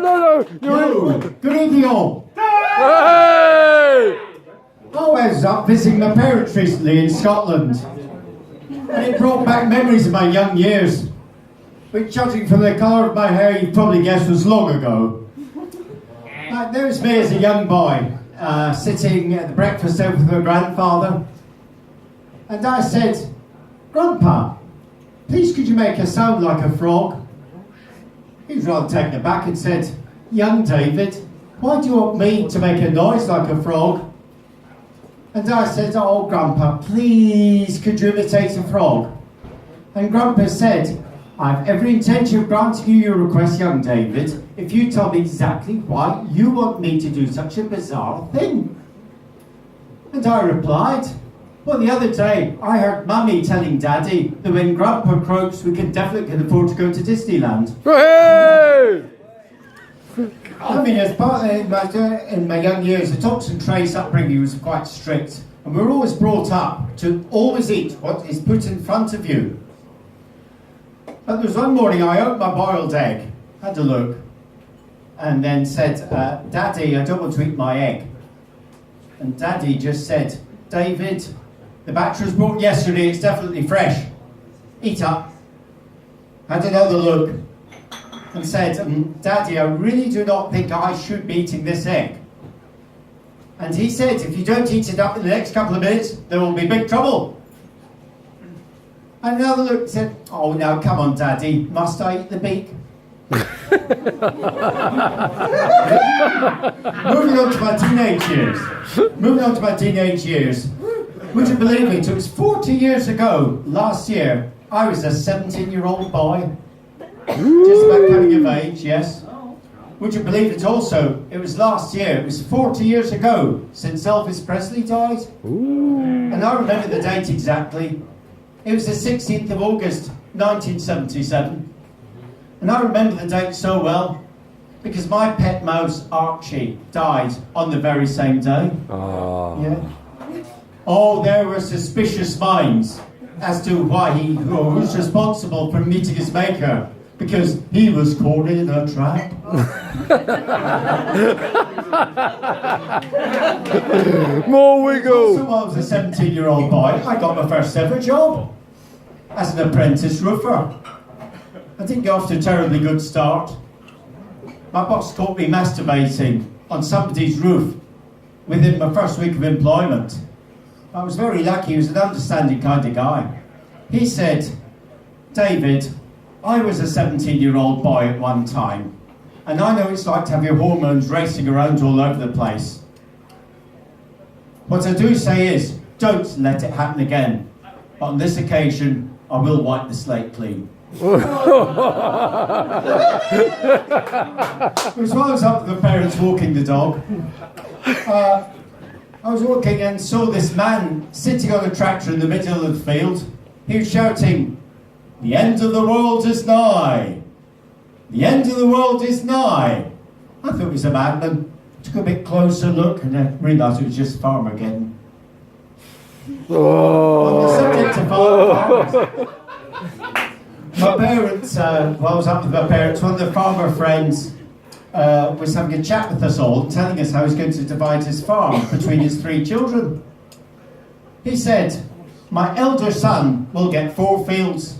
no. Good evening all. Hey! I was up visiting my parents recently in Scotland, and it brought back memories of my young years, which, judging from the colour of my hair, you'd probably guess was long ago. There's me as a young boy, sitting at the breakfast table with my grandfather, and I said, "Grandpa, please could you make a sound like a frog?" He was rather taken aback and said, "Young David, why do you want me to make a noise like a frog?" And I said, "Oh, Grandpa, please could you imitate a frog?" And Grandpa said, "I've every intention of granting you your request, young David, if you tell me exactly why you want me to do such a bizarre thing." And I replied, "Well, the other day I heard Mummy telling Daddy that when Grandpa croaks we can definitely afford to go to Disneyland." Hey! I mean, as part of in my young years, the Thompson-Trace upbringing was quite strict, and we were always brought up to always eat what is put in front of you. But there was one morning I opened my boiled egg, had a look, and then said, "Daddy, I don't want to eat my egg." And Daddy just said, "David, the batch was brought yesterday, it's definitely fresh. Eat up." Had another look and said, "Daddy, I really do not think I should be eating this egg." And he said, "If you don't eat it up in the next couple of minutes, there will be big trouble." And another look and said, "Oh, now come on, Daddy, must I eat the beak?" Moving on to my teenage years. Would you believe it? It was 40 years ago, last year, I was a 17-year-old boy. Just about coming of age, yes. Would you believe it also? It was last year, it was 40 years ago since Elvis Presley died. And I remember the date exactly. It was the 16th of August, 1977. And I remember the date so well because my pet mouse, Archie, died on the very same day. Yeah. Oh, there were suspicious minds as to why he was responsible for meeting his maker, because he was caught in a trap. More wiggle. So I was a 17-year-old boy. I got my first ever job as an apprentice roofer. I didn't get off to a terribly good start. My boss caught me masturbating on somebody's roof within my first week of employment. I was very lucky. He was an understanding kind of guy. He said, "David, I was a 17-year-old boy at one time, and I know it's like to have your hormones racing around all over the place. What I do say is, don't let it happen again. But on this occasion, I will wipe the slate clean." It was while I was up with the parents walking the dog. I was walking and saw this man sitting on a tractor in the middle of the field. He was shouting, "The end of the world is nigh! The end of the world is nigh!" I thought it was a madman. Took a bit closer look and I realised it was just Farmageddon. On the subject of farmers, my parents, while I was up with my parents, one of the farmer friends was having a chat with us all, telling us how he's going to divide his farm between his 3 children. He said, "My elder son will get 4 fields.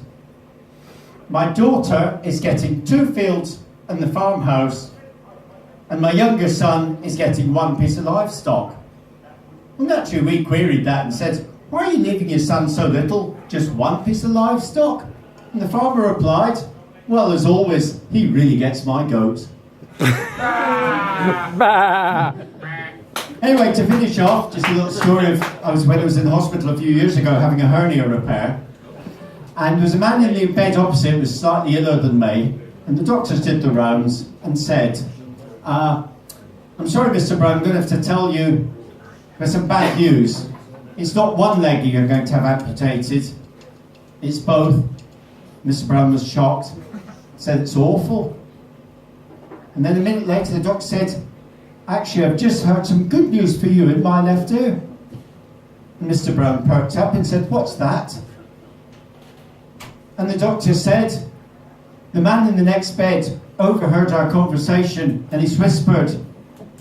My daughter is getting 2 fields and the farmhouse, and my younger son is getting 1 piece of livestock." And naturally we queried that and said, "Why are you leaving your son so little? Just 1 piece of livestock?" And the farmer replied, "Well, as always, he really gets my goat." Anyway, to finish off, just a little story of when I was in the hospital a few years ago having a hernia repair. And there was a man in the bed opposite who was slightly iller than me, and the doctors did the rounds and said, "I'm sorry, Mr. Brown, I'm going to have to tell you there's some bad news. It's not one leg you're going to have amputated, it's both." Mr. Brown was shocked, said, "It's awful." And then a minute later the doctor said, "Actually, I've just heard some good news for you in my left ear." And Mr. Brown perked up and said, "What's that?" And the doctor said, The man in the next bed overheard our conversation and he's whispered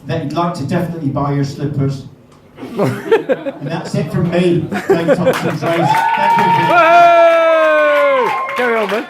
that he'd like to definitely buy your slippers. And that's it from me, playing Thompson-Trace. Thank you. Hey! Carry on, man.